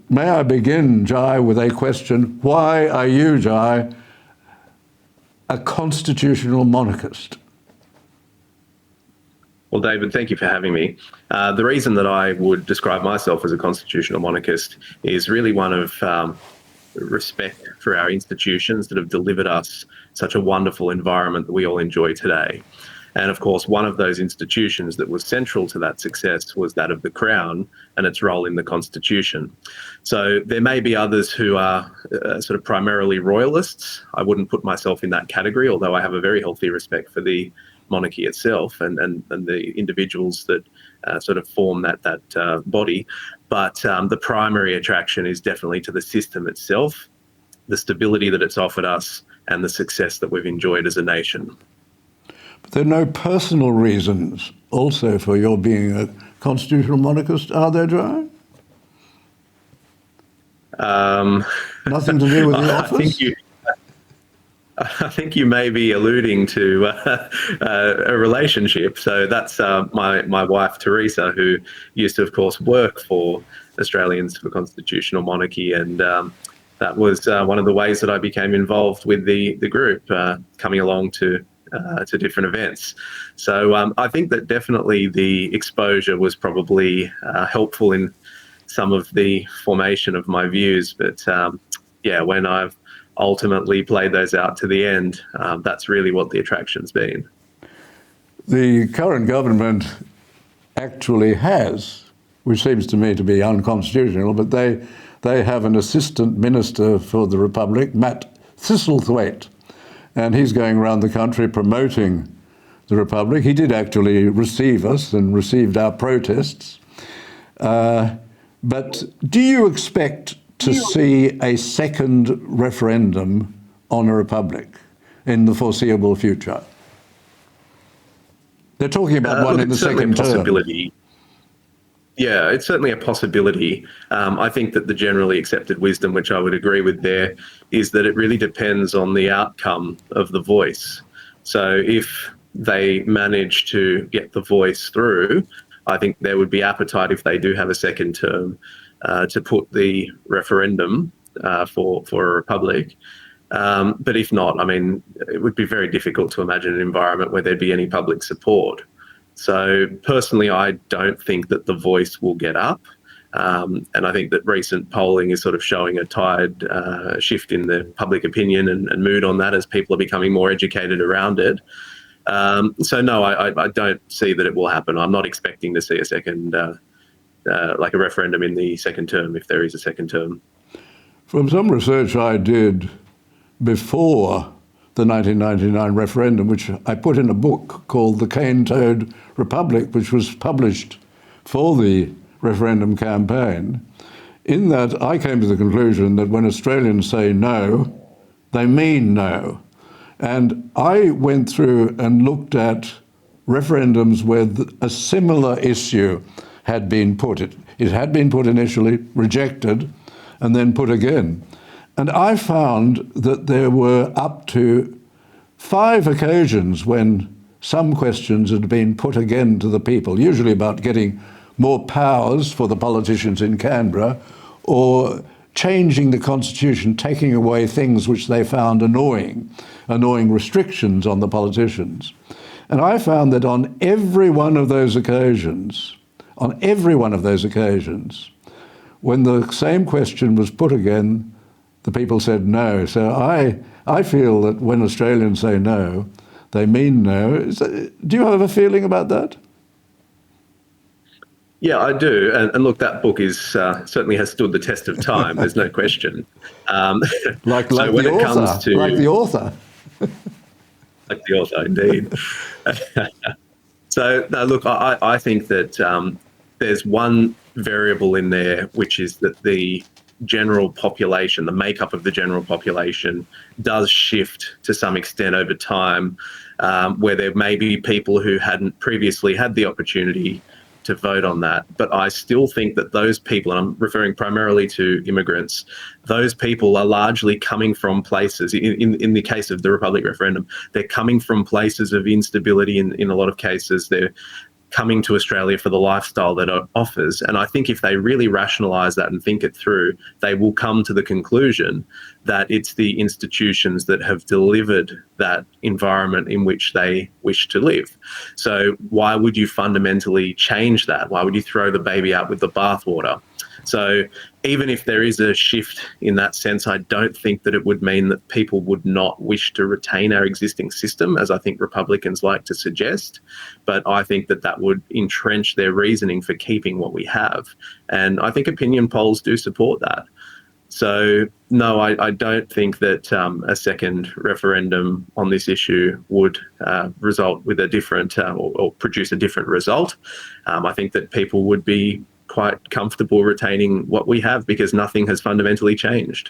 may I begin, Jai, with a question. Why are you, Jai, a constitutional monarchist? Well, David, thank you for having me. The reason that I would describe myself as a constitutional monarchist is really one of respect for our institutions that have delivered us such a wonderful environment that we all enjoy today. And of course, one of those institutions that was central to that success was that of the Crown and its role in the Constitution. So there may be others who are sort of primarily royalists. I wouldn't put myself in that category, although I have a very healthy respect for the monarchy itself and the individuals that sort of form that body. But the primary attraction is definitely to the system itself, the stability that it's offered us, and the success that we've enjoyed as a nation. But there are no personal reasons also for your being a constitutional monarchist, are there, Joe? Nothing to do with the office? I think you may be alluding to a relationship. So that's my wife, Teresa, who used to, of course, work for Australians for Constitutional Monarchy. And that was one of the ways that I became involved with the group, coming along to different events. So I think that definitely the exposure was probably helpful in some of the formation of my views. But yeah, when I've ultimately played those out to the end, that's really what the attraction's been. The current government actually has, which seems to me to be unconstitutional, but they have an assistant minister for the Republic, Matt Thistlethwaite, and he's going around the country promoting the Republic. He did actually receive us and received our protests. But do you expect to see a second referendum on a republic in the foreseeable future? They're talking about one in the second term. Yeah, it's certainly a possibility. I think that the generally accepted wisdom, which I would agree with there, is that it really depends on the outcome of the voice. So if they manage to get the voice through, I think there would be appetite, if they do have a second term, to put the referendum for a republic. But if not, I mean, it would be very difficult to imagine an environment where there'd be any public support. So personally, I don't think that the voice will get up. And I think that recent polling is sort of showing a tide shift in the public opinion and mood on that as people are becoming more educated around it. So no, I don't see that it will happen. I'm not expecting to see a second like a referendum in the second term, if there is a second term. From some research I did before the 1999 referendum, which I put in a book called The Cane-Toed Republic, which was published for the referendum campaign, in that I came to the conclusion that when Australians say no, they mean no. And I went through and looked at referendums where a similar issue had been put. It had been put initially, rejected, and then put again. And I found that there were up to 5 occasions when some questions had been put again to the people, usually about getting more powers for the politicians in Canberra, or changing the constitution, taking away things which they found annoying restrictions on the politicians. And I found that on every one of those occasions, when the same question was put again, the people said no. So I feel that when Australians say no, they mean no. Do you have a feeling about that? Yeah, I do. And look, that book is certainly has stood the test of time. There's no question. Like the author. Like the author, indeed. So, no, look, I think that there's one variable in there, which is that the general population, the makeup of the general population, does shift to some extent over time, where there may be people who hadn't previously had the opportunity to vote on that. But I still think that those people, and I'm referring primarily to immigrants, those people are largely coming from places, in the case of the Republic referendum, they're coming from places of instability in a lot of cases. They're coming to Australia for the lifestyle that it offers. And I think if they really rationalise that and think it through, they will come to the conclusion that it's the institutions that have delivered that environment in which they wish to live. So why would you fundamentally change that? Why would you throw the baby out with the bathwater? So even if there is a shift in that sense, I don't think that it would mean that people would not wish to retain our existing system, as I think Republicans like to suggest. But I think that that would entrench their reasoning for keeping what we have. And I think opinion polls do support that. So, no, I don't think that a second referendum on this issue would result with a different or produce a different result. I think that people would be quite comfortable retaining what we have because nothing has fundamentally changed.